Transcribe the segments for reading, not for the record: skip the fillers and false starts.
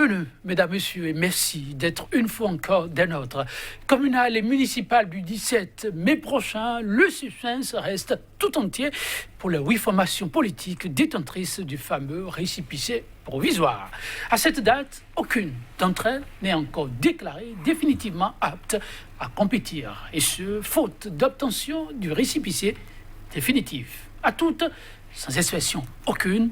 Bienvenue, mesdames, messieurs, et merci d'être une fois encore des nôtres. Communal et municipal du 17 mai prochain, le suspense reste tout entier pour les 8 formations politiques détentrices du fameux récépissé provisoire. À cette date, aucune d'entre elles n'est encore déclarée définitivement apte à compétir, et ce, faute d'obtention du récépissé définitif. À toutes, sans exception aucune,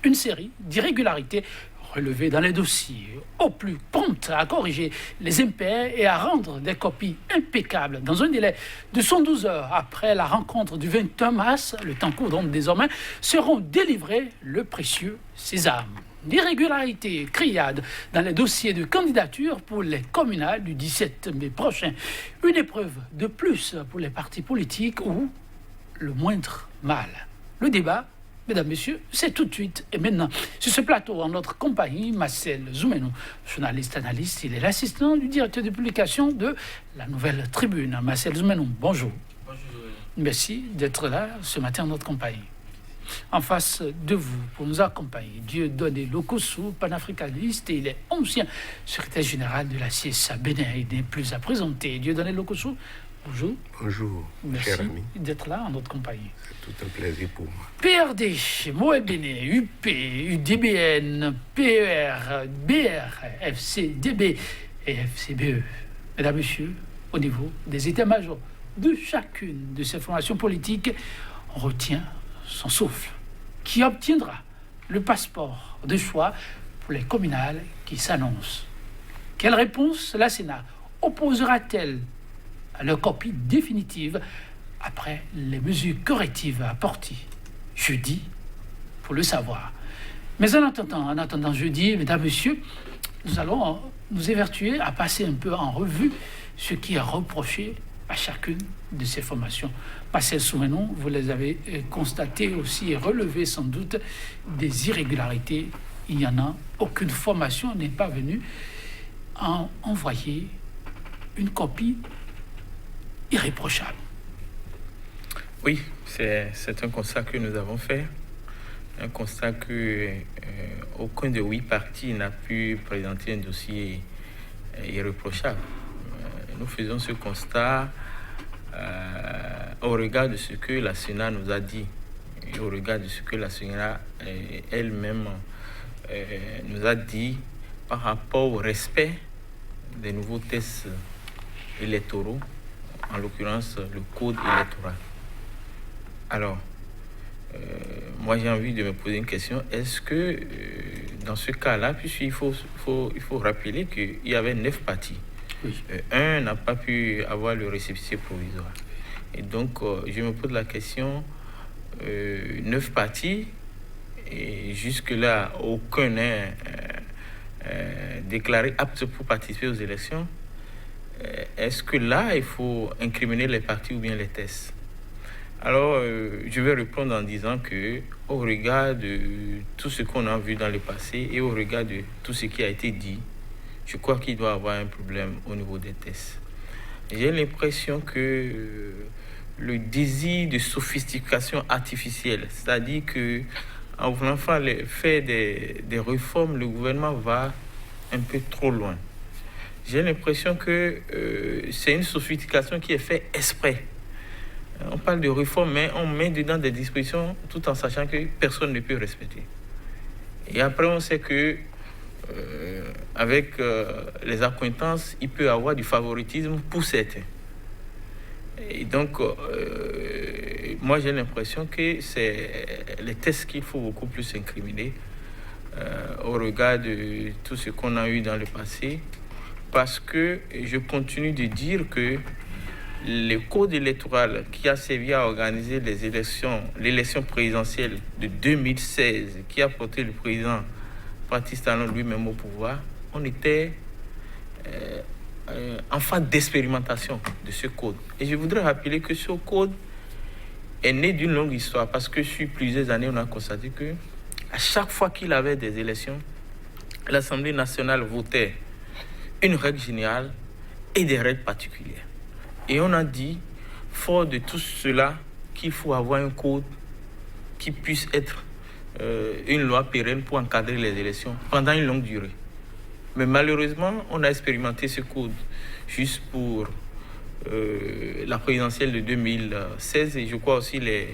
une série d'irrégularités relevées dans les dossiers, au plus promptes à corriger les impairs et à rendre des copies impeccables dans un délai de 112 heures après la rencontre du 21 mars, le temps court donc désormais, seront délivrés le précieux sésame. L'irrégularité criade dans les dossiers de candidature pour les communales du 17 mai prochain. Une épreuve de plus pour les partis politiques ou le moindre mal. Le débat, mesdames, messieurs, c'est tout de suite et maintenant. Sur ce plateau, en notre compagnie, Marcel Zoumenou, journaliste analyste, il est l'assistant du directeur de publication de la Nouvelle Tribune. Marcel Zoumenou, bonjour. Bonjour. Merci d'être là ce matin en notre compagnie. En face de vous, pour nous accompagner, Dieudonné Lokossou, panafricaniste, et il est ancien secrétaire général de la CSA Bénin. Il n'est plus à présenter. Dieudonné Lokossou, bonjour. Bonjour, Merci cher ami. d'être là en notre compagnie. C'est tout un plaisir pour moi. PRD, Moebene, UP, UDBN, PER, BR, FCDB et FCBE. Mesdames, Messieurs, au niveau des états-majors de chacune de ces formations politiques, on retient son souffle. Qui obtiendra le passeport de choix pour les communales qui s'annoncent? Quelle réponse la Sénat opposera-t-elle à leur copie définitive après les mesures correctives apportées jeudi, pour le savoir. Mais en attendant jeudi, mesdames, messieurs, nous allons nous évertuer à passer un peu en revue ce qui est reproché à chacune de ces formations. Marcel Zoumenou, vous les avez constaté aussi et relevé sans doute des irrégularités. Il n'y en a aucune formation n'est pas venue en envoyer une copie irréprochable. Oui, c'est un constat que nous avons fait. Un constat que aucun des 8 partis n'a pu présenter un dossier irréprochable. Nous faisons ce constat au regard de ce que la Sénat nous a dit, et au regard de ce que la Sénat elle-même nous a dit par rapport au respect des nouveaux tests électoraux, en l'occurrence le code électoral. Alors, moi j'ai envie de me poser une question. Est-ce que dans ce cas-là, puisqu'il faut rappeler qu'il y avait 9 partis, oui. Un n'a pas pu avoir le récépissé provisoire. Et donc, je me pose la question, 9 partis, et jusque-là, aucun n'est déclaré apte pour participer aux élections. Est-ce que là, il faut incriminer les partis ou bien les tests? Alors, je vais répondre en disant que, au regard de tout ce qu'on a vu dans le passé et au regard de tout ce qui a été dit, je crois qu'il doit y avoir un problème au niveau des tests. J'ai l'impression que le désir de sophistication artificielle, c'est-à-dire que en voulant faire des réformes, le gouvernement va un peu trop loin. J'ai l'impression que c'est une sophistication qui est faite exprès. On parle de réforme, mais on met dedans des dispositions tout en sachant que personne ne peut respecter. Et après, on sait que avec les accointances, il peut y avoir du favoritisme pour certains. Et donc, moi, j'ai l'impression que c'est les tests qu'il faut beaucoup plus incriminer au regard de tout ce qu'on a eu dans le passé. Parce que je continue de dire que le code électoral qui a servi à organiser l'élection présidentielle de 2016, qui a porté le président Patrice Talon lui-même au pouvoir, on était en phase d'expérimentation de ce code. Et je voudrais rappeler que ce code est né d'une longue histoire, parce que sur plusieurs années, on a constaté que à chaque fois qu'il y avait des élections, l'Assemblée nationale votait une règle générale et des règles particulières. Et on a dit, fort de tout cela, qu'il faut avoir un code qui puisse être une loi pérenne pour encadrer les élections pendant une longue durée. Mais malheureusement, on a expérimenté ce code juste pour la présidentielle de 2016 et je crois aussi les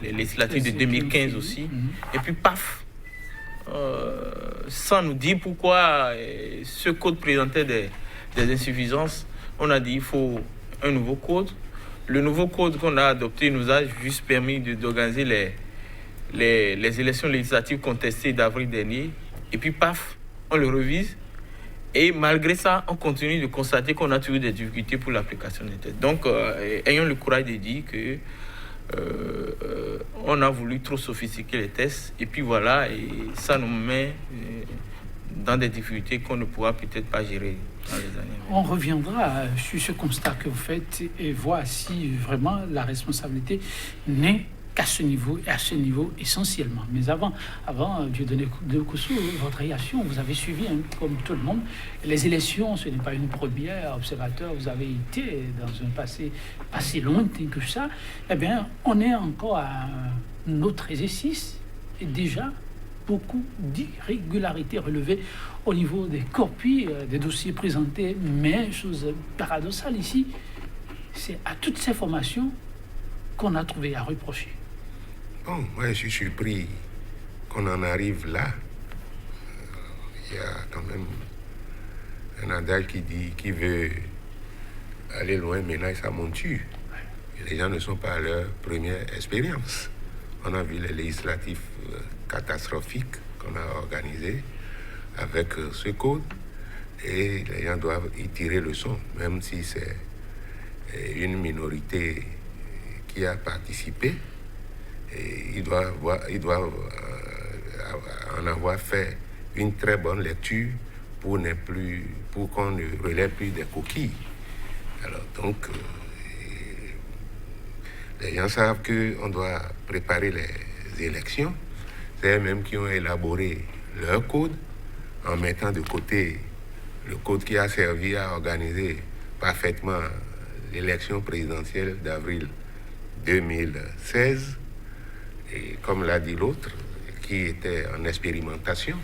législatives de 2015 aussi. Et puis, paf, sans nous dire pourquoi ce code présentait des insuffisances, on a dit qu'il faut un nouveau code. Le nouveau code qu'on a adopté nous a juste permis d'organiser les élections législatives contestées d'avril dernier. Et puis, paf, on le revise. Et malgré ça, on continue de constater qu'on a toujours des difficultés pour l'application des tests. Donc, ayons le courage de dire que on a voulu trop sophistiquer les tests. Et puis voilà, et ça nous met dans des difficultés qu'on ne pourra peut-être pas gérer dans les années. On reviendra sur ce constat que vous faites et voir si vraiment la responsabilité n'est qu'à ce niveau et à ce niveau essentiellement. Mais avant Dieudonné Doukousou, votre réaction, vous avez suivi comme tout le monde. Les élections, ce n'est pas une première. Observateur, vous avez été dans un passé pas si lointain que ça. Eh bien, on est encore à un autre exercice et déjà beaucoup d'irrégularités relevées au niveau des copies des dossiers présentés. Mais, chose paradoxale ici, c'est à toutes ces formations qu'on a trouvé à reprocher. Bon, moi je suis surpris qu'on en arrive là. Il y a quand même un adage qui dit qui veut aller loin ménage sa monture. Et les gens ne sont pas à leur première expérience. On a vu les législatifs catastrophiques qu'on a organisés avec ce code et les gens doivent y tirer le son, même si c'est une minorité qui a participé. Et ils doivent en avoir fait une très bonne lecture pour qu'on ne relève plus des coquilles. Alors donc, les gens savent qu'on doit préparer les élections. C'est eux-mêmes qui ont élaboré leur code en mettant de côté le code qui a servi à organiser parfaitement l'élection présidentielle d'avril 2016. Et comme l'a dit l'autre, qui était en expérimentation,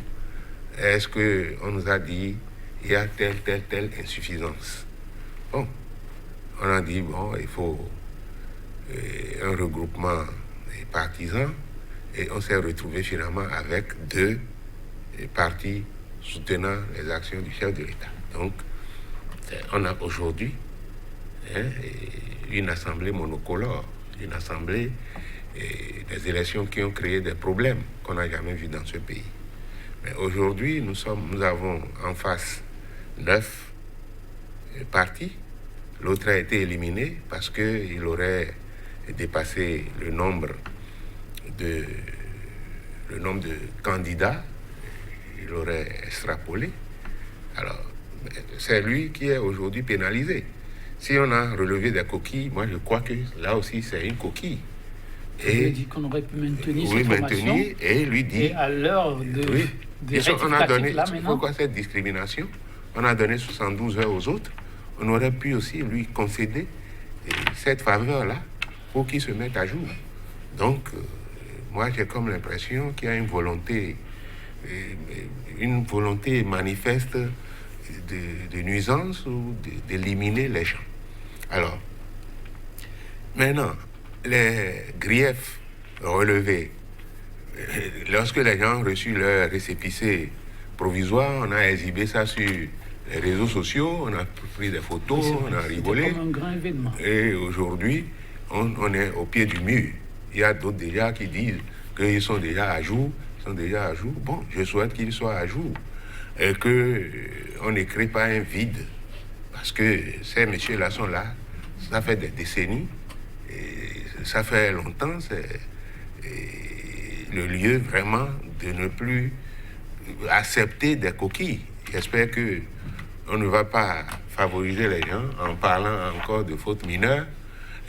est-ce qu'on nous a dit il y a telle insuffisance? Bon, on a dit, bon, il faut un regroupement des partisans et on s'est retrouvé finalement avec 2 partis soutenant les actions du chef de l'État. Donc, on a aujourd'hui une assemblée monocolore, une assemblée et des élections qui ont créé des problèmes qu'on n'a jamais vus dans ce pays. Mais aujourd'hui, nous avons en face 9 partis. L'autre a été éliminé parce qu'il aurait dépassé le nombre de candidats. Il aurait extrapolé. Alors, c'est lui qui est aujourd'hui pénalisé. Si on a relevé des coquilles, moi je crois que là aussi c'est une coquille. Et dit qu'on aurait pu maintenir cette formation. Et lui dit. Et à l'heure de on a donné. Là, maintenant, pourquoi cette discrimination? On a donné 72 heures aux autres. On aurait pu aussi lui concéder cette faveur-là pour qu'il se mette à jour. Donc, moi j'ai comme l'impression qu'il y a une volonté manifeste de nuisance ou d'éliminer les gens. Alors, maintenant, les griefs relevés, lorsque les gens ont reçu leur récépissé provisoire, on a exhibé ça sur les réseaux sociaux, on a pris des photos, on a rigolé. Comme un grand événement. Et aujourd'hui, on est au pied du mur. Il y a d'autres déjà qui disent qu'ils sont déjà à jour. Bon, je souhaite qu'ils soient à jour. Et qu'on ne crée pas un vide. Parce que ces messieurs-là sont là. Ça fait des décennies. Et ça fait longtemps. C'est le lieu vraiment de ne plus accepter des coquilles. J'espère qu'on ne va pas favoriser les gens en parlant encore de fautes mineures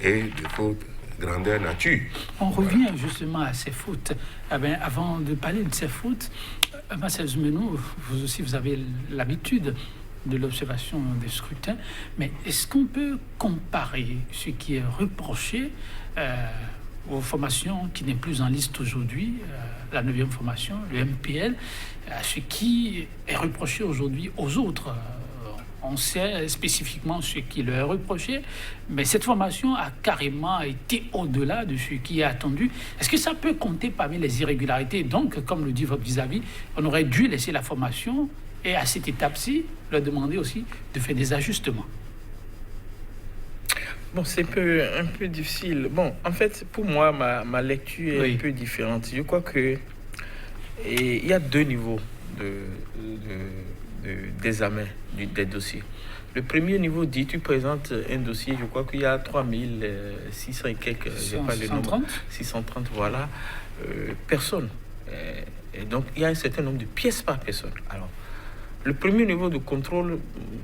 et de fautes grandeur nature. On revient justement à ces fautes. Avant de parler de ces fautes, Marcel Zumeno, vous aussi, vous avez l'habitude de l'observation des scrutins, mais est-ce qu'on peut comparer ce qui est reproché formation qui n'est plus en liste aujourd'hui, la 9e formation, le MPL, ce qui est reproché aujourd'hui aux autres. On sait spécifiquement ce qui leur est reproché, mais cette formation a carrément été au-delà de ce qui est attendu. Est-ce que ça peut compter parmi les irrégularités? Donc, comme le dit votre vis-à-vis, on aurait dû laisser la formation et à cette étape-ci, leur demander aussi de faire des ajustements. Bon, c'est un peu difficile. Bon, en fait, pour moi, ma lecture est un peu différente. Je crois que il y a 2 niveaux d'examen des dossiers. Le premier niveau dit, tu présentes un dossier, je crois qu'il y a 3600 et quelques, je n'ai pas le nombre, 630, voilà, personnes. Et donc, il y a un certain nombre de pièces par personne. Alors, le premier niveau de contrôle,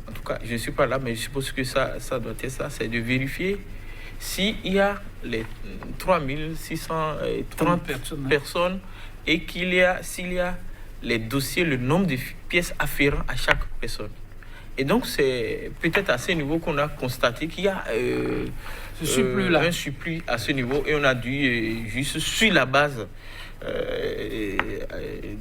en tout cas, je ne suis pas là, mais je suppose que ça doit être ça, c'est de vérifier s'il y a les 3630 personnes et s'il y a les dossiers, le nombre de pièces afférents à chaque personne. Et donc, c'est peut-être à ce niveau qu'on a constaté qu'il y a un surplus à ce niveau et on a dû, juste sur la base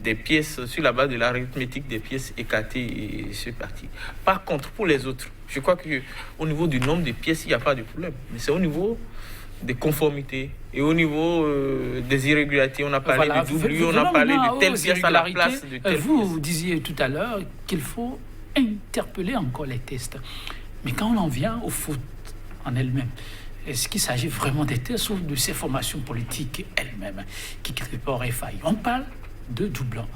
des pièces, sur la base de l'arithmétique des pièces écartées, et c'est parti. Par contre, pour les autres, je crois qu'au niveau du nombre de pièces, il n'y a pas de problème. Mais c'est au niveau des conformités et au niveau des irrégularités. On a parlé de doublure, on a parlé de telle pièce à la place de telle pièce. Vous disiez tout à l'heure qu'il faut interpeller encore les tests. Mais quand on en vient aux fautes en elles-mêmes, est-ce qu'il s'agit vraiment des tests ou de ces formations politiques elles-mêmes qui créent peur et faille? On parle de doublons.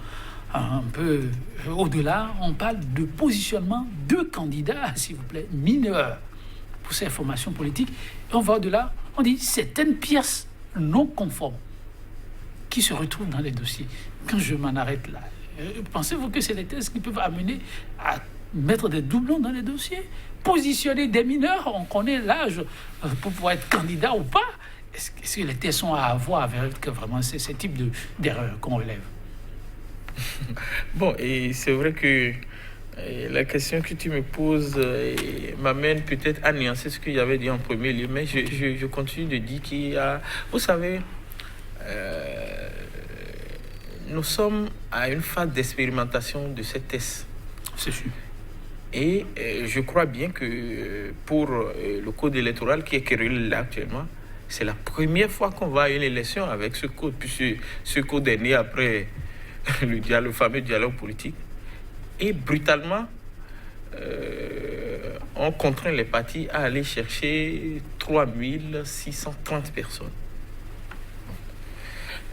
Un peu au-delà, on parle de positionnement de candidats, s'il vous plaît, mineurs pour ces formations politiques. Et on va au-delà, on dit certaines pièces non conformes qui se retrouvent dans les dossiers. Quand je m'en arrête là, pensez-vous que c'est des tests qui peuvent amener à mettre des doublons dans les dossiers? Positionner des mineurs, on connaît l'âge pour pouvoir être candidat ou pas. Est-ce que les tests sont à avoir avec vraiment ce type d'erreurs qu'on relève? Bon, et c'est vrai que la question que tu me poses m'amène peut-être à nuancer ce que j'avais dit en premier lieu, mais je continue de dire qu'il y a... Vous savez, nous sommes à une phase d'expérimentation de ces tests. C'est sûr. Et je crois bien que pour le code électoral qui est créé là actuellement, c'est la première fois qu'on va à une élection avec ce code, puisque ce code est né après le fameux dialogue politique. Et brutalement, on contraint les partis à aller chercher 3630 personnes.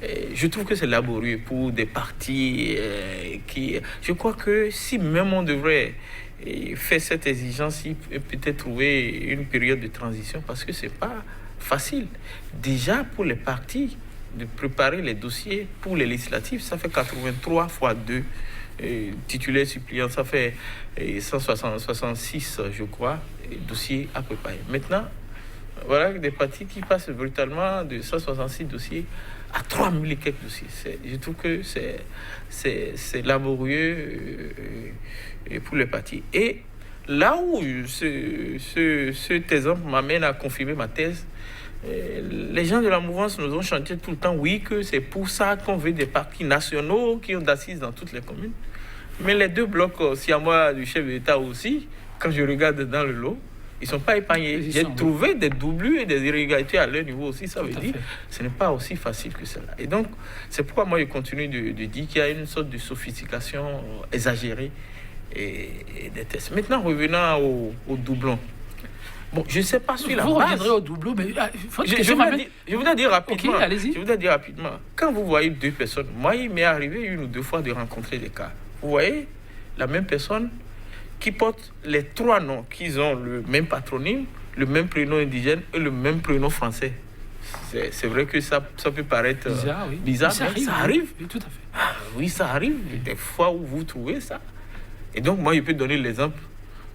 Et je trouve que c'est laborieux pour des partis qui... Je crois que si même on devrait faire cette exigence, il peut peut-être trouver une période de transition parce que c'est pas facile. Déjà pour les partis, de préparer les dossiers pour les législatives, ça fait 83 fois 2 titulaires suppléants, ça fait 166, je crois, dossiers à préparer. Maintenant, voilà des partis qui passent brutalement de 166 dossiers à 3000 et quelques dossiers. Je trouve que c'est laborieux pour les partis. Et là où cet exemple m'amène à confirmer ma thèse, les gens de la mouvance nous ont chanté tout le temps, oui, que c'est pour ça qu'on veut des partis nationaux qui ont d'assises dans toutes les communes. Mais les 2 blocs siamois du chef de l'État aussi, quand je regarde dans le lot, ils ne sont pas épargnés. J'ai trouvé des doublures et des irrégularités à leur niveau aussi. Ça veut dire que ce n'est pas aussi facile que cela. Et donc, c'est pourquoi moi, je continue de dire qu'il y a une sorte de sophistication exagérée et des tests. Maintenant, revenons au doublon. Bon, je ne sais pas sur la base. Vous reviendrez au doublon, mais je voudrais dire rapidement. Okay, allez-y. Je voudrais dire rapidement. Quand vous voyez 2 personnes, moi, il m'est arrivé 1 ou 2 fois de rencontrer des cas. Vous voyez la même personne qui porte les 3 noms, qui ont le même patronyme, le même prénom indigène et le même prénom français. C'est vrai que ça peut paraître bizarre, mais ça arrive. Oui, tout à fait. Oui, ça arrive. Des fois où vous trouvez ça. Et donc, moi, je peux donner l'exemple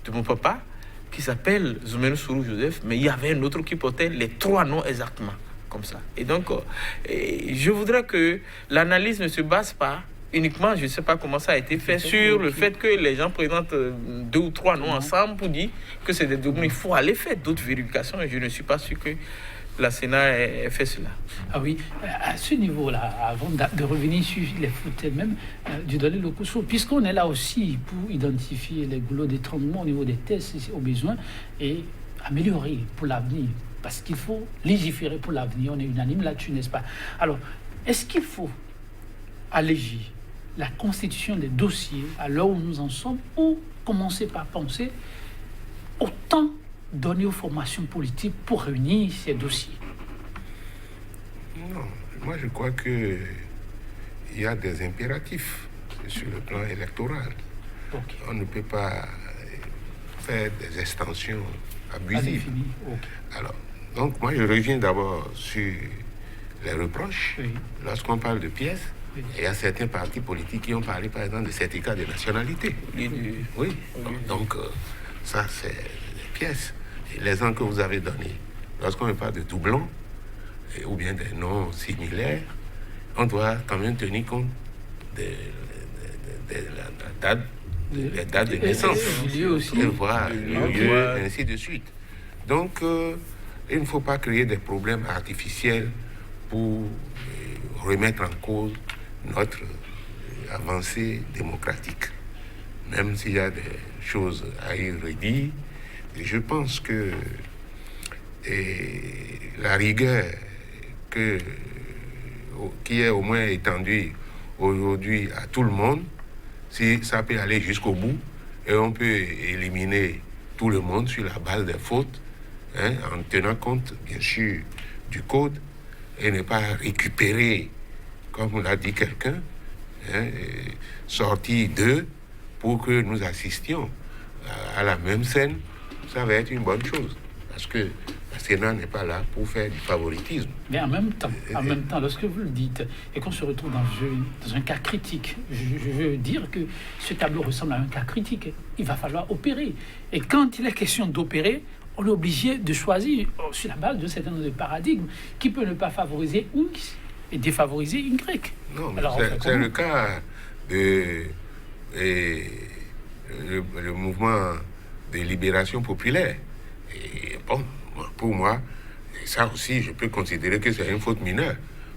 de mon papa, qui s'appelle Zoumeno Sourou Joseph, mais il y avait un autre qui portait les 3 noms exactement, comme ça. Et donc, je voudrais que l'analyse ne se base pas uniquement, je ne sais pas comment ça a été fait, sur le fait que les gens présentent 2 ou 3 noms ensemble pour dire que c'est des doublons. Il faut aller faire d'autres vérifications et je ne suis pas sûr que la Sénat ait fait cela. Ah oui, à ce niveau-là, avant de revenir sur les fautes elles-mêmes, de donner le coup chaud, puisqu'on est là aussi pour identifier les goulots d'étranglement au niveau des tests au besoin et améliorer pour l'avenir, parce qu'il faut légiférer pour l'avenir. On est unanime là-dessus, n'est-ce pas? Alors, est-ce qu'il faut alléger la constitution des dossiers à l'heure où nous en sommes, ou commencer par penser au temps donné aux formations politiques pour réunir ces dossiers? Non, moi je crois qu'il y a des impératifs sur le plan électoral. Okay. On ne peut pas faire des extensions abusives. Okay. Alors, donc moi je reviens d'abord sur les reproches. Oui. Lorsqu'on parle de pièces, oui. Il y a certains partis politiques qui ont parlé par exemple de certificat de nationalité. Oui. Donc ça c'est des pièces. Et les ans que vous avez donnés, lorsqu'on parle de doublons, ou bien des noms similaires, on doit quand même tenir compte de la date de naissance, aussi. Et voir le lieu, ainsi de suite. Donc, il ne faut pas créer des problèmes artificiels pour remettre en cause notre avancée démocratique. Même s'il y a des choses à y redire, je pense que la rigueur qui est au moins étendue aujourd'hui à tout le monde, si ça peut aller jusqu'au bout, et on peut éliminer tout le monde sur la base des fautes, en tenant compte, bien sûr, du code, et ne pas récupérer, comme l'a dit quelqu'un, sortir d'eux pour que nous assistions à la même scène, ça va être une bonne chose. Parce que le Sénat n'est pas là pour faire du favoritisme. Mais en même temps, lorsque vous le dites, et qu'on se retrouve dans un cas critique, je veux dire que ce tableau ressemble à un cas critique. Il va falloir opérer. Et quand il est question d'opérer, on est obligé de choisir sur la base de certains paradigmes qui peut ne pas favoriser X et défavoriser Y. Non, mais c'est le cas de le mouvement de libération populaire. Et bon, pour moi, ça aussi, je peux considérer que c'est une faute mineure.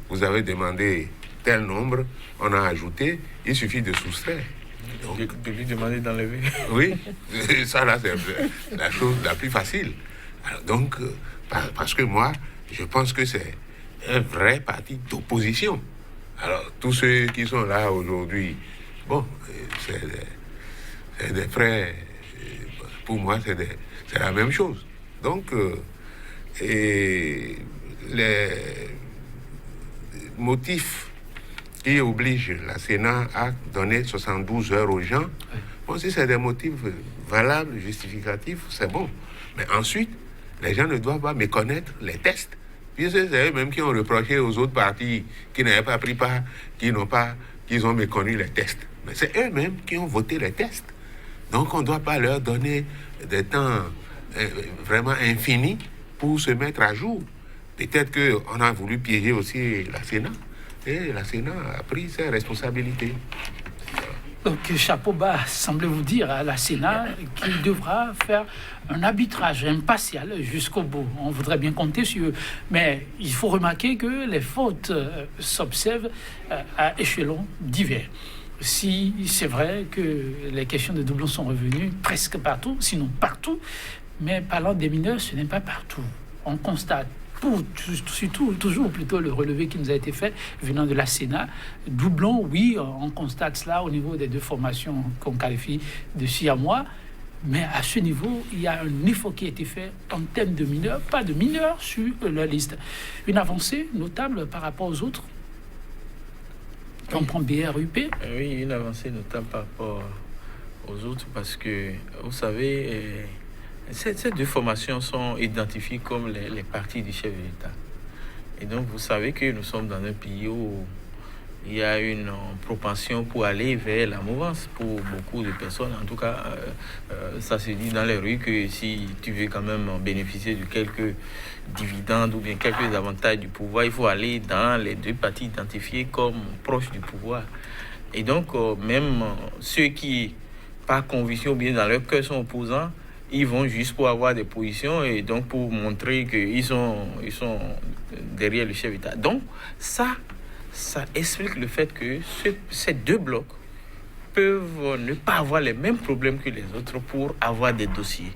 Vous avez demandé tel nombre, on a ajouté, il suffit de soustraire. Donc, de lui demander d'enlever. Oui, ça là, c'est la chose la plus facile. Alors, donc, parce que moi, je pense que c'est un vrai parti d'opposition. Alors, tous ceux qui sont là aujourd'hui, bon, c'est des frères, pour moi, c'est la même chose. Donc, et les motifs qui obligent la Sénat à donner 72 heures aux gens, bon, si c'est des motifs valables, justificatifs, c'est bon. Mais ensuite, les gens ne doivent pas méconnaître les tests. Puisque c'est eux-mêmes qui ont reproché aux autres partis qui n'avaient pas pris part, qu'ils ont méconnu les tests. Mais c'est eux-mêmes qui ont voté les tests. Donc on ne doit pas leur donner des temps vraiment infinis pour se mettre à jour. Peut-être qu'on a voulu piéger aussi la Sénat. Et la Sénat a pris ses responsabilités. Donc, chapeau bas, semblez-vous dire à la Sénat qu'il devra faire un arbitrage impartial jusqu'au bout. On voudrait bien compter sur eux. Mais il faut remarquer que les fautes s'observent à échelons divers. Si c'est vrai que les questions de doublons sont revenues presque partout, sinon partout, mais parlant des mineurs, ce n'est pas partout. On constate surtout, toujours plutôt le relevé qui nous a été fait venant de la Sénat. Doublons, oui, on constate cela au niveau des deux formations qu'on qualifie de siamois, mais à ce niveau, il y a un effort qui a été fait en termes de mineurs, pas de mineurs sur leur liste. Une avancée notable par rapport aux autres. On prend BRUP. Oui, une avancée notable par rapport aux autres parce que, vous savez, ces deux formations sont identifiées comme les partis du chef de l'État. Et donc, vous savez que nous sommes dans un pays où il y a une propension pour aller vers la mouvance pour beaucoup de personnes. En tout cas, ça se dit dans les rues que si tu veux quand même bénéficier de quelques dividendes ou bien quelques avantages du pouvoir, il faut aller dans les deux partis identifiés comme proches du pouvoir. Et donc, même ceux qui, par conviction ou bien dans leur cœur, sont opposants, ils vont juste pour avoir des positions et donc pour montrer qu'ils sont derrière le chef d'État. Donc, ça explique le fait que ces deux blocs peuvent ne pas avoir les mêmes problèmes que les autres pour avoir des dossiers.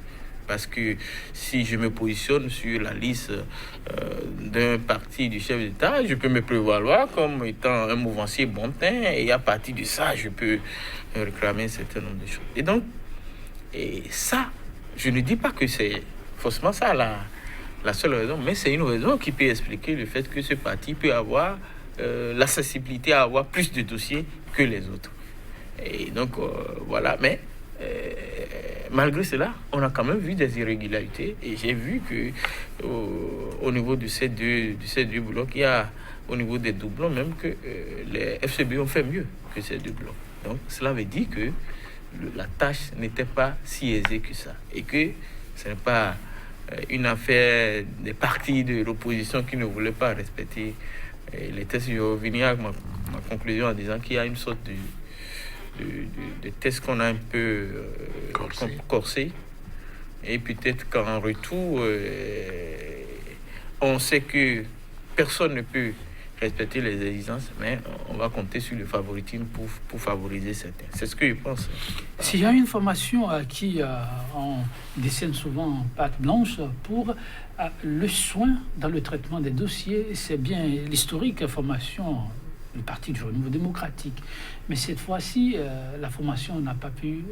Parce que si je me positionne sur la liste d'un parti du chef d'État, je peux me prévaloir comme étant un mouvancier bon teint et à partir de ça, je peux réclamer un certain nombre de choses. Et donc, ça, je ne dis pas que c'est forcément ça la seule raison, mais c'est une raison qui peut expliquer le fait que ce parti peut avoir la sensibilité à avoir plus de dossiers que les autres. Et donc, voilà, mais malgré cela, on a quand même vu des irrégularités et j'ai vu que au niveau de ces deux blocs, il y a au niveau des doublons même que les FCB ont fait mieux que ces deux blocs. Donc, cela veut dire que la tâche n'était pas si aisée que ça et que ce n'est pas une affaire des partis de l'opposition qui ne voulaient pas respecter les tests. Je vais revenir à ma conclusion en disant qu'il y a une sorte de tests qu'on a un peu corsé et peut-être qu'en retour on sait que personne ne peut respecter les exigences, mais on va compter sur le favoritisme pour favoriser certains. C'est ce que je pense. S'il y a une formation qui on dessine souvent en pâte blanche pour le soin dans le traitement des dossiers, c'est bien l'historique formation du Parti du Renouveau démocratique. Mais cette fois-ci, la formation n'a pas pu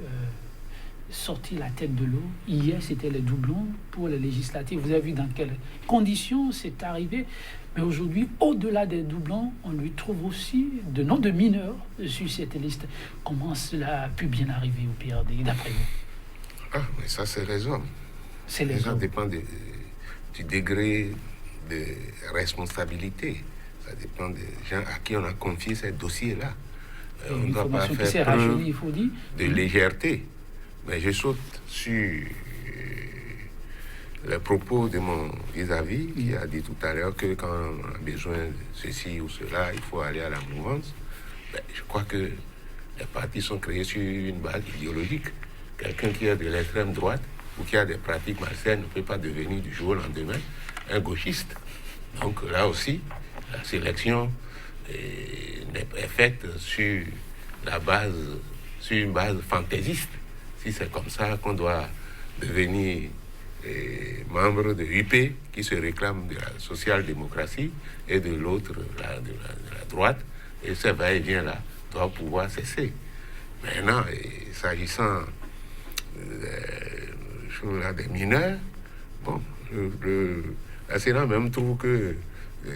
sortir la tête de l'eau. Hier, c'était les doublons pour les législatives. Vous avez vu dans quelles conditions c'est arrivé. Mais aujourd'hui, au-delà des doublons, on lui trouve aussi de noms de mineurs sur cette liste. Comment cela a pu bien arriver au PRD, d'après vous? Mais ça, c'est raison. C'est les Ça dépend du degré de responsabilité. Ça dépend des gens à qui on a confié ces dossiers-là. On ne doit pas faire preuve de légèreté. Mais je saute sur le propos de mon vis-à-vis qui a dit tout à l'heure que quand on a besoin de ceci ou cela, il faut aller à la mouvance. Je crois que les partis sont créés sur une base idéologique. Quelqu'un qui est de l'extrême droite ou qui a des pratiques malsaines ne peut pas devenir du jour au lendemain un gauchiste. Donc là aussi, la sélection est faite sur une base fantaisiste. Si c'est comme ça qu'on doit devenir membre de l'UP qui se réclame de la social-démocratie et de l'autre de la droite, et ce va-et-vient-là doit pouvoir cesser. Maintenant, s'agissant des mineurs, bon, la Sénat même trouve que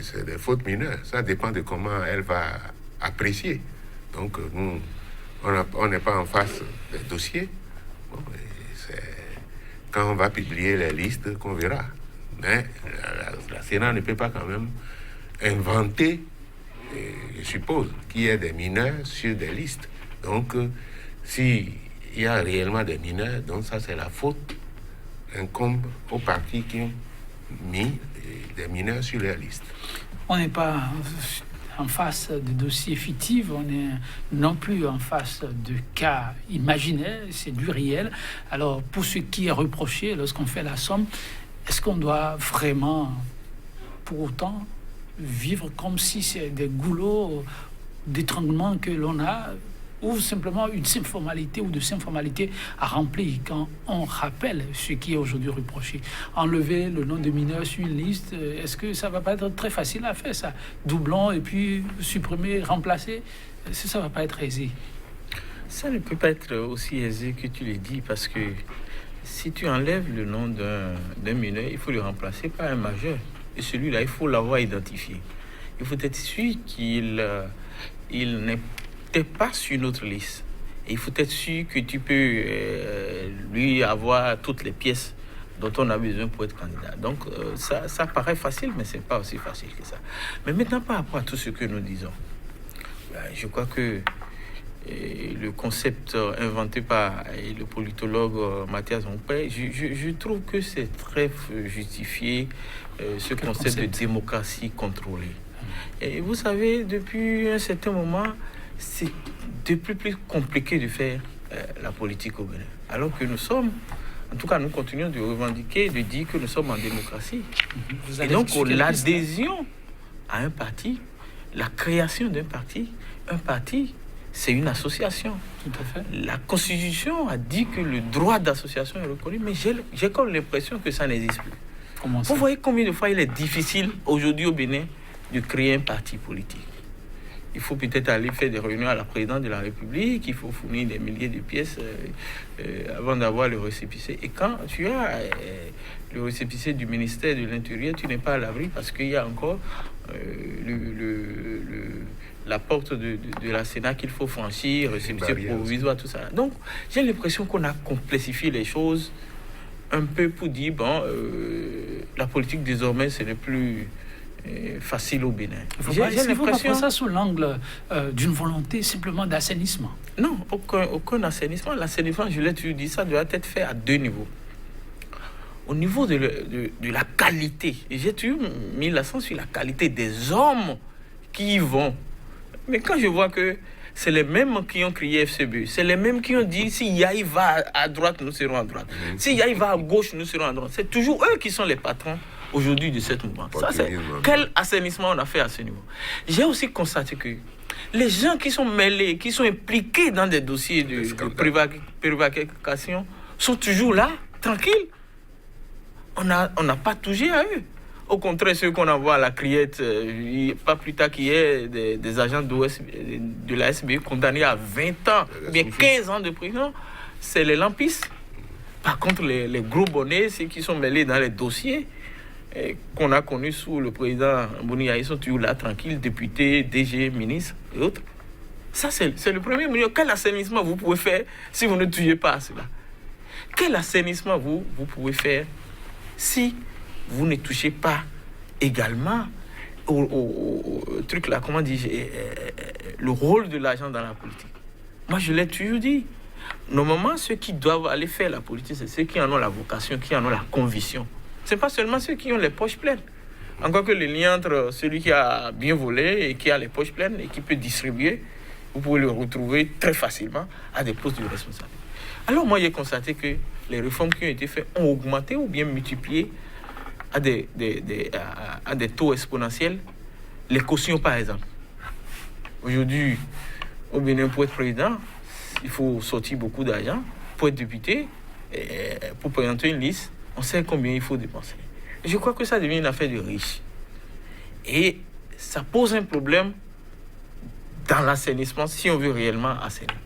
c'est des fautes mineures. Ça dépend de comment elle va apprécier. Donc, nous, on n'est pas en face des dossiers. Bon, c'est quand on va publier les listes qu'on verra. Mais la Sénat ne peut pas quand même inventer, je suppose, qu'il y ait des mineurs sur des listes. Donc, s'il y a réellement des mineurs, donc ça, c'est la faute incombe aux partis qui ont mis des mineurs sur les listes. On n'est pas en face de dossiers fictifs, on est non plus en face de cas imaginaires, c'est du réel. Alors, pour ce qui est reproché, lorsqu'on fait la somme, est-ce qu'on doit vraiment, pour autant, vivre comme si c'est des goulots d'étranglement que l'on a, ou simplement une simple formalité ou de simples formalités à remplir quand on rappelle ce qui est aujourd'hui reproché? Enlever le nom de mineur sur une liste, est-ce que ça va pas être très facile à faire, ça? Doublon et puis supprimer, remplacer, ça va pas être aisé? Ça ne peut pas être aussi aisé que tu le dis, parce que si tu enlèves le nom d'un mineur, il faut le remplacer par un majeur. Et celui-là, il faut l'avoir identifié. Il faut être sûr qu'il n'était pas sur notre liste. Et il faut être sûr que tu peux lui avoir toutes les pièces dont on a besoin pour être candidat. Donc, ça paraît facile, mais ce n'est pas aussi facile que ça. Mais maintenant, par rapport à tout ce que nous disons, je crois que le concept inventé par le politologue Mathias Hompé, je trouve que c'est très justifié, ce concept de démocratie contrôlée. Et vous savez, depuis un certain moment, c'est de plus compliqué de faire la politique au Bénin. Alors que nous sommes En tout cas, nous continuons de revendiquer, de dire que nous sommes en démocratie. Vous Et allez donc, expliquer la piste, l'adhésion à un parti, la création d'un parti, un parti, c'est une association. Tout à fait. La Constitution a dit que le droit d'association est reconnu, mais j'ai comme l'impression que ça n'existe plus. Comment ça? Vous voyez combien de fois il est difficile aujourd'hui au Bénin de créer un parti politique. Il faut peut-être aller faire des réunions à la présidence de la République, il faut fournir des milliers de pièces avant d'avoir le récépissé. Et quand tu as le récépissé du ministère de l'Intérieur, tu n'es pas à l'abri parce qu'il y a encore la porte de la Sénat qu'il faut franchir, récépissé provisoire, tout ça. Donc, j'ai l'impression qu'on a complexifié les choses un peu pour dire, bon, la politique désormais, ce n'est plus facile au Bénin. J'ai l'impression ça sous l'angle d'une volonté simplement d'assainissement. Non, aucun assainissement. L'assainissement, je l'ai toujours dit, ça doit être fait à deux niveaux. Au niveau de la qualité, et j'ai toujours mis l'accent sur la qualité des hommes qui y vont. Mais quand je vois que c'est les mêmes qui ont crié FCB, c'est les mêmes qui ont dit si Yahi va à droite, nous serons à droite. Si Yahi va à gauche, nous serons à droite. C'est toujours eux qui sont les patrons aujourd'hui de cette mouvement. Ça, c'est quel assainissement on a fait à ce niveau. J'ai aussi constaté que les gens qui sont mêlés, qui sont impliqués dans des dossiers de prévarication sont toujours là, tranquilles. On n'a pas touché à eux. Au contraire, ceux qu'on envoie à la criette, pas plus tard qu'hier, des agents de la SBE condamnés à 20 ans, bien 15 ans de prison, c'est les lampistes. Par contre, les gros bonnets, ceux qui sont mêlés dans les dossiers qu'on a connus sous le président Boni, ils sont toujours là, tranquilles, députés, DG, ministres et autres. Ça, c'est le premier milieu. Quel assainissement vous pouvez faire si vous ne tuez pas à cela? Quel assainissement vous pouvez faire si vous ne touchez pas également au truc là, comment dis-je, le rôle de l'argent dans la politique? Moi, je l'ai toujours dit. Normalement, ceux qui doivent aller faire la politique, c'est ceux qui en ont la vocation, qui en ont la conviction. Ce n'est pas seulement ceux qui ont les poches pleines. Encore que le lien entre celui qui a bien volé et qui a les poches pleines et qui peut distribuer, vous pouvez le retrouver très facilement à des postes de responsabilité. Alors moi, j'ai constaté que les réformes qui ont été faites ont augmenté ou bien multiplié à des taux exponentiels. Les cautions, par exemple. Aujourd'hui, au Bénin, pour être président, il faut sortir beaucoup d'argent. Pour être député, pour présenter une liste, on sait combien il faut dépenser. Je crois que ça devient une affaire de riches. Et ça pose un problème dans l'assainissement, si on veut réellement assainir.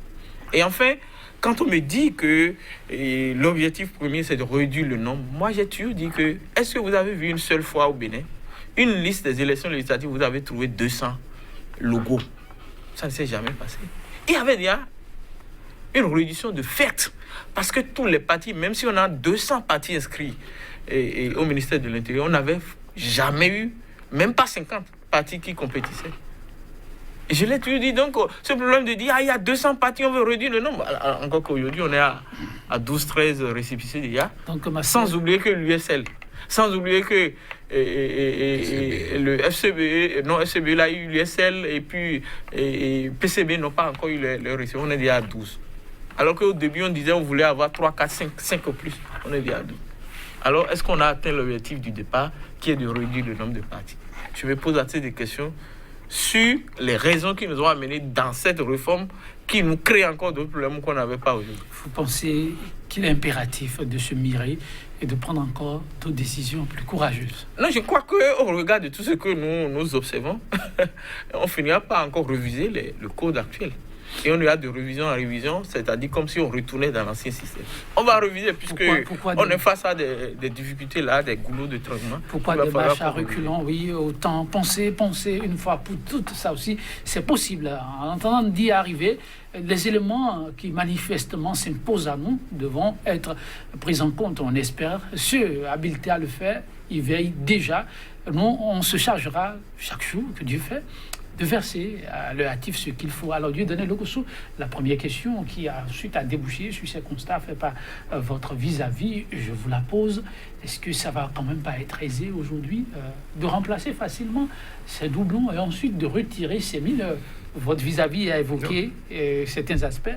Et enfin, quand on me dit que l'objectif premier, c'est de réduire le nombre, moi, j'ai toujours dit que, est-ce que vous avez vu une seule fois au Bénin, une liste des élections législatives, vous avez trouvé 200 logos? Ça ne s'est jamais passé. Il y avait déjà une réduction de fait, parce que tous les partis, même si on a 200 partis inscrits au ministère de l'Intérieur, on n'avait jamais eu, même pas 50 partis qui compétissaient. Et je l'ai toujours dit, donc, ce problème de dire, il y a 200 partis, on veut réduire le nombre. Alors, encore qu'aujourd'hui, on est à 12-13 récépissés déjà. Donc, sans oublier que l'USL, sans oublier que le FCB, non, FCB a eu l'USL et puis PCB n'ont pas encore eu leur récépissé. On est déjà à 12. Alors qu'au début, on disait qu'on voulait avoir 3, 4, 5 au plus. On est déjà à 12. Alors, est-ce qu'on a atteint l'objectif du départ, qui est de réduire le nombre de partis? Je me pose assez de questions sur les raisons qui nous ont amenés dans cette réforme qui nous crée encore d'autres problèmes qu'on n'avait pas aujourd'hui. Vous pensez qu'il est impératif de se mirer et de prendre encore d'autres décisions plus courageuses? Non, je crois qu'au regard de tout ce que nous observons, on finira par encore réviser le code actuel. Et on ira de révision en révision, c'est-à-dire comme si on retournait dans l'ancien système. On va réviser puisque on est face à des difficultés là, des goulots de traitement. Pourquoi des marches à reculons? Oui, autant penser une fois pour toutes, ça aussi, c'est possible. En entendant d'y arriver, les éléments qui manifestement s'imposent à nous devront être pris en compte, on espère. Ceux habilités à le faire, ils veillent déjà. Nous, on se chargera chaque jour que Dieu fait de verser à leur actif ce qu'il faut. Alors Dieu donner le goût. La première question qui a ensuite a débouché sur ces constats faits par votre vis-à-vis, je vous la pose. Est-ce que ça va quand même pas être aisé aujourd'hui de remplacer facilement ces doublons et ensuite de retirer ces mineurs? Votre vis-à-vis a évoqué certains aspects.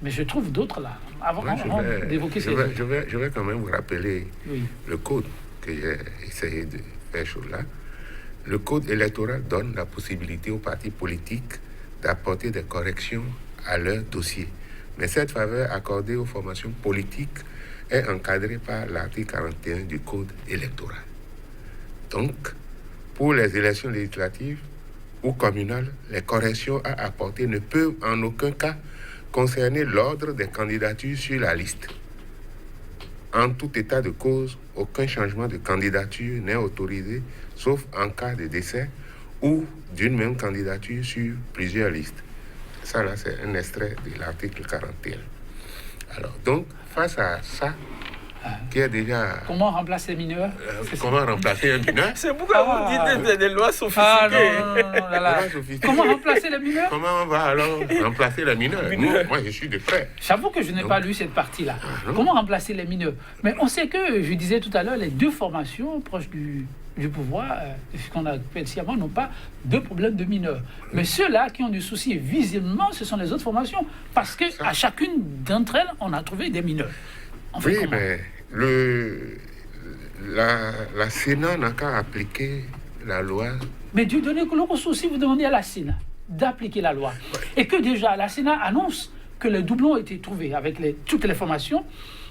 Mais je trouve d'autres là. Avant d'évoquer ces je vais quand même vous rappeler le code que j'ai essayé de faire chose-là. Le code électoral donne la possibilité aux partis politiques d'apporter des corrections à leur dossier. Mais cette faveur accordée aux formations politiques est encadrée par l'article 41 du code électoral. Donc, pour les élections législatives ou communales, les corrections à apporter ne peuvent en aucun cas concerner l'ordre des candidatures sur la liste. En tout état de cause, aucun changement de candidature n'est autorisé, sauf en cas de décès ou d'une même candidature sur plusieurs listes. Ça, là, c'est un extrait de l'article 41. Alors, donc, face à ça, qui est déjà... Comment remplacer les mineurs? Comment remplacer un mineur? C'est pourquoi vous dites des lois sophistiquées. Comment remplacer les mineurs? Comment on va alors remplacer les mineurs? Moi, je suis de près. J'avoue que je n'ai pas lu cette partie-là. Comment remplacer les mineurs? Mais on sait que, je disais tout à l'heure, les deux formations proches du pouvoir, ce qu'on appelle sciemment, n'ont pas de problème de mineurs. Mais ceux-là qui ont du souci, visiblement, ce sont les autres formations. Parce qu'à chacune d'entre elles, on a trouvé des mineurs. Oui, mais la Sénat n'a qu'à appliquer la loi. Mais Dieu donné que le souci, vous demandez à la Sénat d'appliquer la loi. Ouais. Et que déjà, la Sénat annonce que les doublons ont été trouvés avec toutes les formations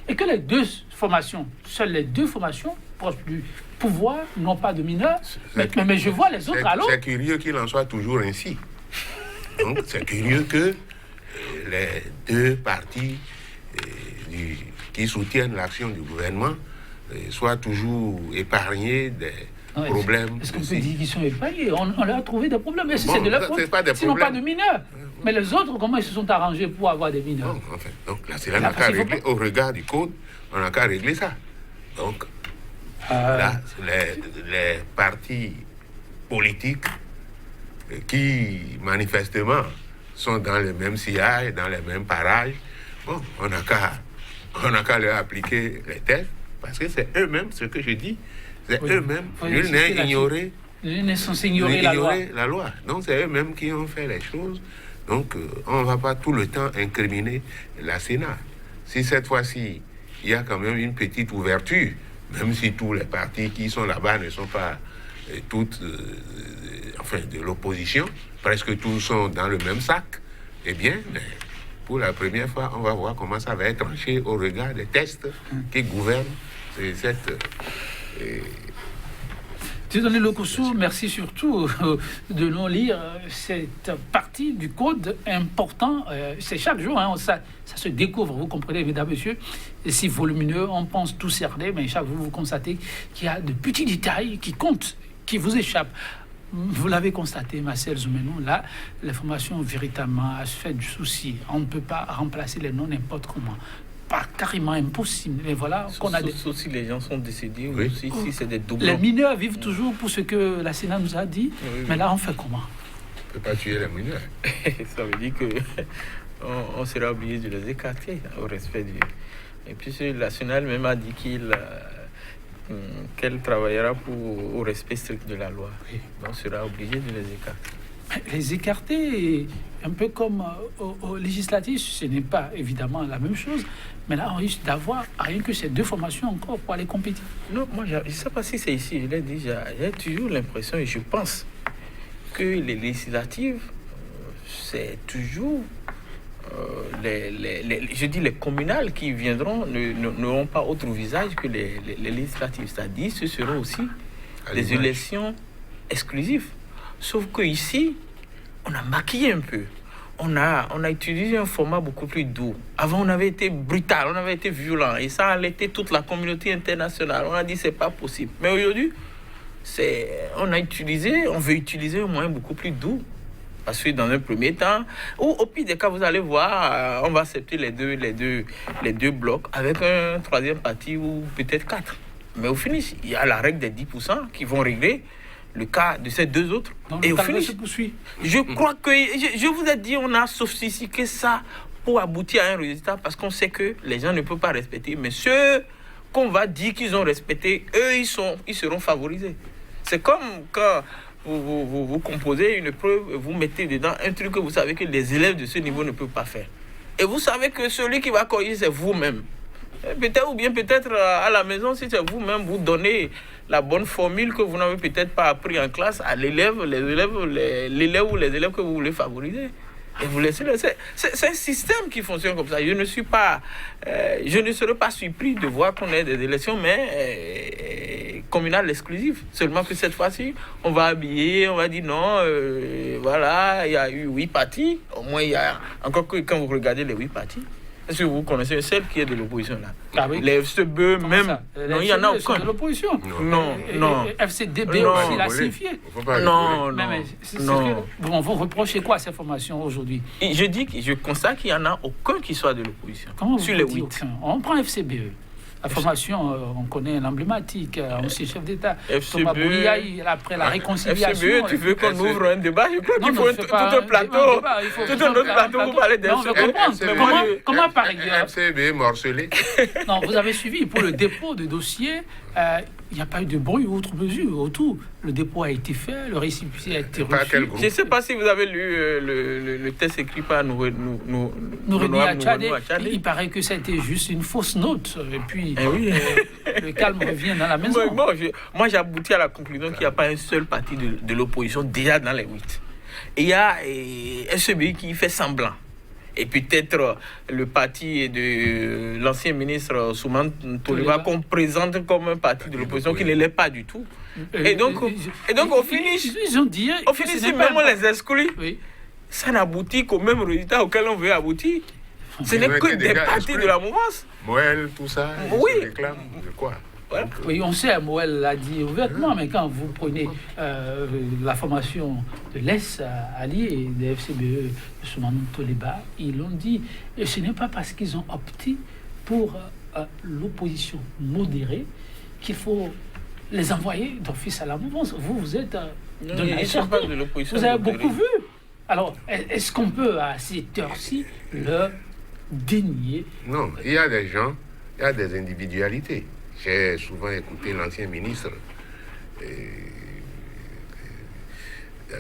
et que les deux formations, seules les deux formations proches du pouvoir n'ont pas de mineurs. Mais je vois les autres alors. C'est curieux qu'il en soit toujours ainsi. Donc, c'est curieux que les deux partis qui soutiennent l'action du gouvernement soient toujours épargnés des problèmes. Est-ce qu'on peut dire qu'ils sont épargnés? On leur a trouvé des problèmes. C'est de leur faute. Sinon pas de mineurs. Mais les autres, comment ils se sont arrangés pour avoir des mineurs? Bon, enfin, donc là, c'est là qu'on n'a qu'à régler, au regard du code, on n'a qu'à régler ça. Donc, là, les partis politiques qui, manifestement, sont dans le même sillage, dans les mêmes parages, bon, on n'a qu'à leur appliquer les tests, parce que c'est eux-mêmes, ce que je dis, c'est eux-mêmes. Nul n'est ignoré. Nul n'est censé ignorer la loi. Donc, c'est eux-mêmes qui ont fait les choses. Donc, on ne va pas tout le temps incriminer la Sénat. Si cette fois-ci, il y a quand même une petite ouverture, même si tous les partis qui sont là-bas ne sont pas toutes, enfin, de l'opposition, presque tous sont dans le même sac, eh bien, pour la première fois, on va voir comment ça va être tranché au regard des tests qui gouvernent cette... Dieudonné Lokosso, merci surtout de nous lire cette partie du code important. C'est chaque jour, hein, ça se découvre, vous comprenez, mesdames, messieurs. Et si volumineux, on pense tout cerner, mais chaque jour, vous constatez qu'il y a de petits détails qui comptent, qui vous échappent. Vous l'avez constaté, Marcel Zoumenou, là, l'information véritablement a fait du souci. On ne peut pas remplacer les noms n'importe comment. Pas carrément impossible. Mais voilà qu'on a sauf si les gens sont décédés, oui. Ou si c'est des doublons. Les mineurs vivent toujours pour ce que la Sénat nous a dit. Oui. Mais là, on fait comment? On ne peut pas tuer les mineurs. Ça veut dire qu'on sera obligé de les écarter au respect du... Et puis la Sénat même a dit qu'elle travaillera au respect strict de la loi. Oui. Donc on sera obligé de les écarter. Les écarter, un peu comme au législatif, ce n'est pas évidemment la même chose, mais là, on risque d'avoir rien que ces deux formations encore pour aller compétir. Non, moi, je ne sais pas si c'est ici, je l'ai dit, j'ai toujours l'impression, et je pense que les législatives, c'est toujours, les communales qui viendront n'auront pas autre visage que les législatives, c'est-à-dire ce seront aussi des élections exclusives. Sauf qu'ici, on a maquillé un peu. On a utilisé un format beaucoup plus doux. Avant, on avait été brutal, on avait été violent. Et ça allaitait toute la communauté internationale. On a dit c'est pas possible. Mais aujourd'hui, on veut utiliser un moyen beaucoup plus doux. Parce que dans un premier temps, ou au pire des cas, vous allez voir, on va accepter les deux blocs avec un troisième parti ou peut-être 4. Mais au finish, il y a la règle des 10% qui vont régler le cas de ces deux autres. Donc, et au finish, se poursuit. Je crois que, je vous ai dit, on a sophistiqué ça pour aboutir à un résultat parce qu'on sait que les gens ne peuvent pas respecter. Mais ceux qu'on va dire qu'ils ont respecté, eux, ils seront favorisés. C'est comme quand vous composez une preuve, vous mettez dedans un truc que vous savez que les élèves de ce niveau ne peuvent pas faire. Et vous savez que celui qui va corriger, c'est vous-même. Peut-être, ou bien peut-être à la maison, si c'est vous-même, vous donnez la bonne formule que vous n'avez peut-être pas appris en classe à l'élève, l'élève ou les élèves que vous voulez favoriser. Et vous laissez. C'est un système qui fonctionne comme ça. Je ne serais pas surpris de voir qu'on ait des élections, mais communales exclusives. Seulement que cette fois-ci, on va habiller, on va dire non, voilà, il y a eu 8 partis. Au moins, il y a. Encore que quand vous regardez les 8 partis, est-ce que vous connaissez celle qui est de l'opposition là? Ah oui. Les FCB même. Non, il y en a aucun. De l'opposition. Non. FCDB aussi l'a signifié. Non. Bon, vous reprochez quoi à ces formations aujourd'hui? Je constate qu'il n'y en a aucun qui soit de l'opposition. Comment sur les 8. On prend FCBE. La formation, on connaît l'emblématique, ancien chef d'État. Thomas FCBE, Bouliaï, après la réconciliation. FCBE, tu veux qu'on ouvre un débat? Je crois qu'il faut tout un plateau. Tout un autre plateau pour parler d'FCBE. Comment par exemple FCBE morcelé. Non, vous avez suivi, pour le dépôt de dossier, il n'y a pas eu de bruit ou autre mesure autour. Le dépôt a été fait, le récipient a été reçu. Je ne sais pas si vous avez lu le texte écrit par Noureni Achade. Il paraît que ça a été juste une fausse note. Et puis, le calme revient dans la maison. Moi, j'aboutis à la conclusion qu'il n'y a pas un seul parti de l'opposition déjà dans les 8. Et il y a SEBI qui fait semblant. Et peut-être le parti de l'ancien ministre Souman Toliba qu'on présente comme un parti de l'opposition qui ne l'est pas du tout. Et donc au finish, si même on les exclut, ça n'aboutit qu'au même résultat auquel on veut aboutir. Ce n'est que des partis de la mouvance. Moël, tout ça, ils se réclament de quoi? Voilà. Oui, on sait, Moël l'a dit ouvertement, mais quand vous prenez la formation de l'ES allié de FCBE, de Souman Toliba, ils l'ont dit, et ce n'est pas parce qu'ils ont opté pour l'opposition modérée qu'il faut les envoyer d'office à la mouvance. Vous êtes de l'opposition. Vous avez beaucoup vu. Alors, est-ce qu'on peut, à cette heure-ci, le dénier? Non, il y a des gens, il y a des individualités. J'ai souvent écouté l'ancien ministre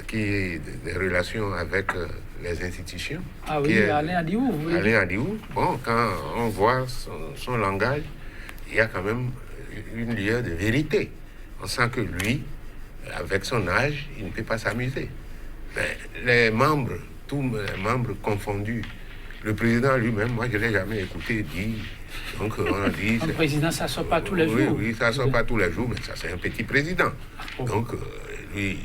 qui a des relations avec les institutions. Ah oui, Alain Adiou. Alain Adiou. Bon, quand on voit son langage, il y a quand même une lueur de vérité. On sent que lui, avec son âge, il ne peut pas s'amuser. Mais les membres, tous les membres confondus, le président lui-même, moi je ne l'ai jamais écouté dire. Donc on a dit... Le président, ça ne sort pas tous les jours. Oui, ça ne sort pas tous les jours, mais ça c'est un petit président. Donc lui,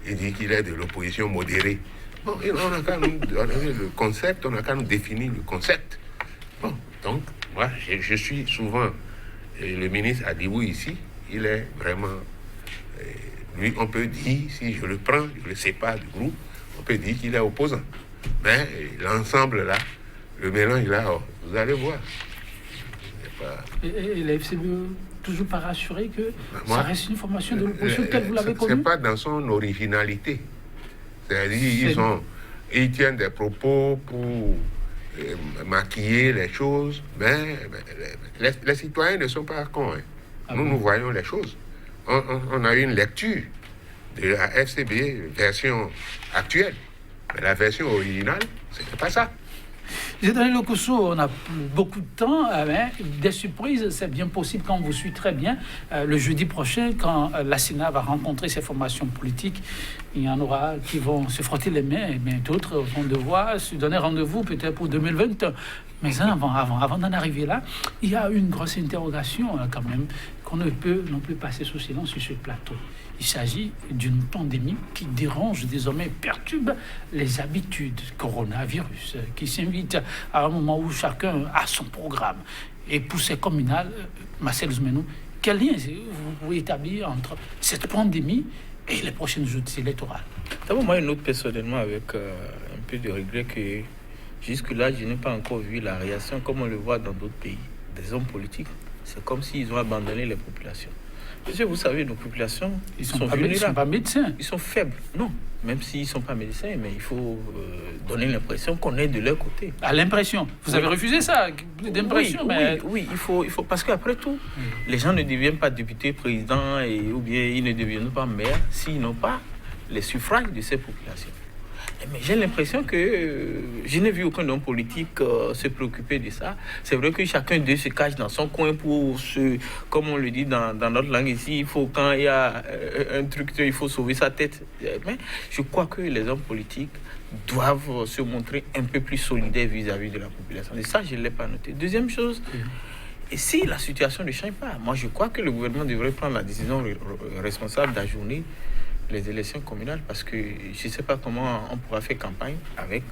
il dit qu'il est de l'opposition modérée. Bon, on n'a qu'à nous donner le concept, on n'a qu'à nous définir le concept. Bon, donc moi je suis souvent... le ministre Adibou ici, il est vraiment... lui, on peut dire, si je le prends, je le sépare du groupe, on peut dire qu'il est opposant. Mais l'ensemble là, le mélange là, vous allez voir. Et la FCBE, toujours pas rassuré que ça reste une formation de l'opposition telle que vous l'avez connue? C'est pas dans son originalité. C'est-à-dire, ils tiennent des propos pour maquiller les choses, mais les citoyens ne sont pas cons. Hein. Nous voyons les choses. On a eu une lecture de la FCB version actuelle, mais la version originale, c'était pas ça. Daniel Lokosso, on a beaucoup de temps, des surprises, c'est bien possible quand on vous suit très bien. Le jeudi prochain, quand la Sénat va rencontrer ses formations politiques, il y en aura qui vont se frotter les mains, et bien d'autres vont devoir se donner rendez-vous peut-être pour 2021. Mais avant d'en arriver là, il y a une grosse interrogation quand même qu'on ne peut non plus passer sous silence sur ce plateau. Il s'agit d'une pandémie qui dérange désormais, perturbe les habitudes. Coronavirus qui s'invite à un moment où chacun a son programme. Et pour ces communales, Marcel Zmenou, quel lien vous pouvez établir entre cette pandémie et les prochaines joutes électorales? D'abord, moi, je note personnellement avec un peu de regret que jusque-là, je n'ai pas encore vu la réaction comme on le voit dans d'autres pays. Des hommes politiques, c'est comme s'ils ont abandonné les populations. Parce que vous savez, nos populations, ils sont pas médecins. Ils sont faibles. Non, même s'ils ne sont pas médecins, mais il faut donner l'impression qu'on est de leur côté. À l'impression. Vous avez refusé ça, d'impression, oui, il faut, parce qu'après tout, les gens ne deviennent pas députés, présidents, ou bien ils ne deviennent pas maires s'ils n'ont pas les suffrages de ces populations. Mais j'ai l'impression que je n'ai vu aucun homme politique se préoccuper de ça. C'est vrai que chacun d'eux se cache dans son coin pour se, comme on le dit dans notre langue ici, quand il y a un truc, il faut sauver sa tête. Mais je crois que les hommes politiques doivent se montrer un peu plus solidaires vis-à-vis de la population. Et ça, je ne l'ai pas noté. Deuxième chose, et si la situation ne change pas, moi je crois que le gouvernement devrait prendre la décision responsable d'ajourner les élections communales, parce que je ne sais pas comment on pourra faire campagne avec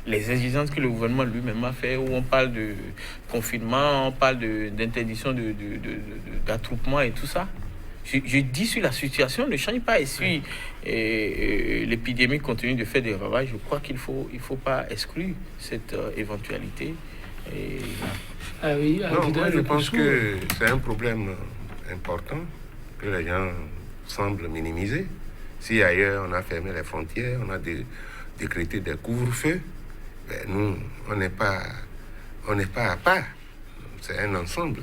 les exigences que le gouvernement lui-même a fait, où on parle de confinement, on parle d'interdiction d'attroupement et tout ça. Je dis, si la situation ne change pas et si l'épidémie continue de faire des ravages, je crois qu'il faut pas exclure cette éventualité. Non, moi je pense que c'est un problème important que les gens semblent minimiser. Si ailleurs on a fermé les frontières, on a décrété des couvre-feux, ben nous, on n'est pas à part. C'est un ensemble.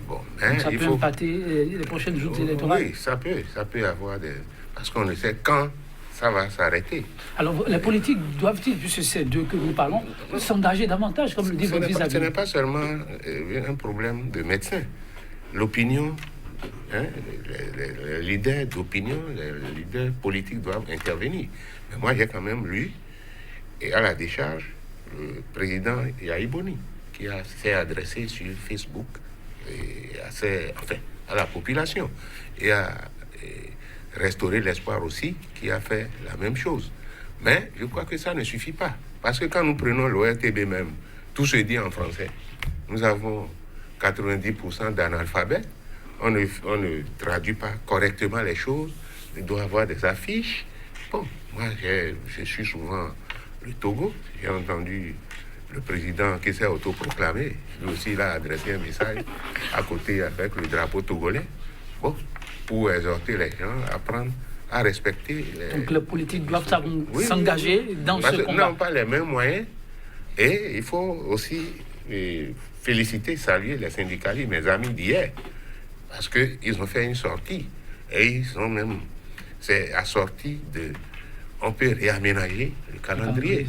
Bon, mais ça peut impacter les prochaines joutes électorales. Oui, ça peut avoir des... Parce qu'on ne sait quand ça va s'arrêter. Alors, les politiques doivent-ils, puisque c'est d'eux que nous parlons, s'engager davantage, comme le dit votre vis-à-vis? Ce n'est pas seulement un problème de médecins. L'opinion, les leaders d'opinion, les leaders politiques doivent intervenir. Mais moi, j'ai quand même lu, et à la décharge, le président Yahi Boni, qui s'est adressé sur Facebook et à la population, et a restauré l'espoir aussi, qui a fait la même chose. Mais je crois que ça ne suffit pas. Parce que quand nous prenons l'ORTB même, tout se dit en français. Nous avons 90% d'analphabètes. On ne traduit pas correctement les choses. Il doit y avoir des affiches. Bon, moi, je suis souvent le Togo. J'ai entendu le président qui s'est autoproclamé. Lui aussi, il a adressé un message à côté avec le drapeau togolais. Bon, pour exhorter les gens à apprendre à respecter les... Donc les politiques doivent s'engager dans ce combat. Ils n'ont pas les mêmes moyens. Et il faut aussi féliciter, saluer les syndicalistes, mes amis d'hier, parce qu'ils ont fait une sortie. Et ils ont même... C'est assorti de... On peut réaménager le calendrier.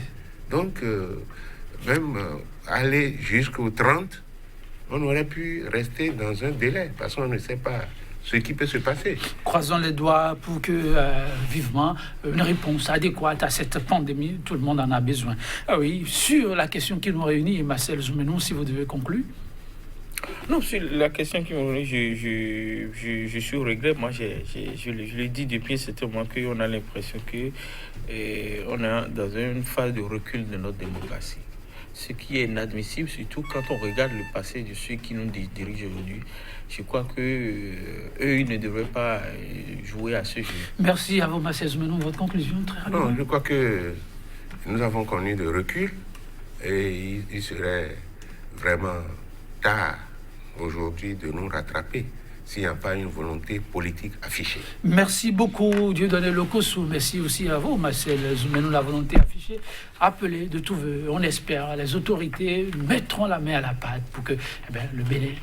Donc, même aller jusqu'au 30, on aurait pu rester dans un délai, parce qu'on ne sait pas ce qui peut se passer. Croisons les doigts pour que, vivement, une réponse adéquate à cette pandémie, tout le monde en a besoin. Ah oui, sur la question qui nous réunit, Marcel Zoumenou, si vous devez conclure. Non, sur la question qui me réunit, je suis au regret. Moi, je l'ai dit depuis un certain moment qu'on a l'impression qu'on est dans une phase de recul de notre démocratie. Ce qui est inadmissible, surtout quand on regarde le passé de ceux qui nous dirigent aujourd'hui. Je crois qu'eux, ils ne devraient pas jouer à ce jeu. Merci à vous, Marcel Zoumenou. Votre conclusion, très rapidement. Non, je crois que nous avons connu de recul et il serait vraiment tard aujourd'hui de nous rattraper s'il n'y a pas une volonté politique affichée. Merci beaucoup, Dieudonné Lokossou. Merci aussi à vous, Marcel Zoumenou, la volonté affichée. Appelez de tout vœu, on espère, les autorités mettront la main à la pâte pour que le Bénin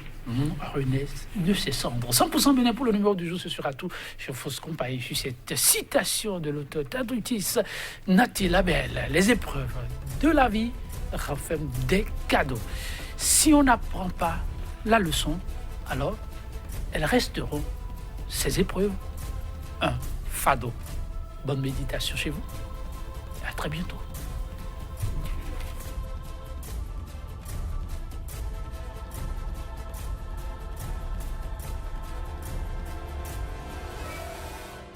renaisse de ses cendres. 100% Bénin pour le numéro du jour, ce sera tout sur Fausse Compagnie, sur cette citation de l'auteur Tadrutis Nati Label. Les épreuves de la vie renferment des cadeaux. Si on n'apprend pas la leçon, alors elles resteront, ces épreuves, un fardeau. Bonne méditation chez vous et à très bientôt.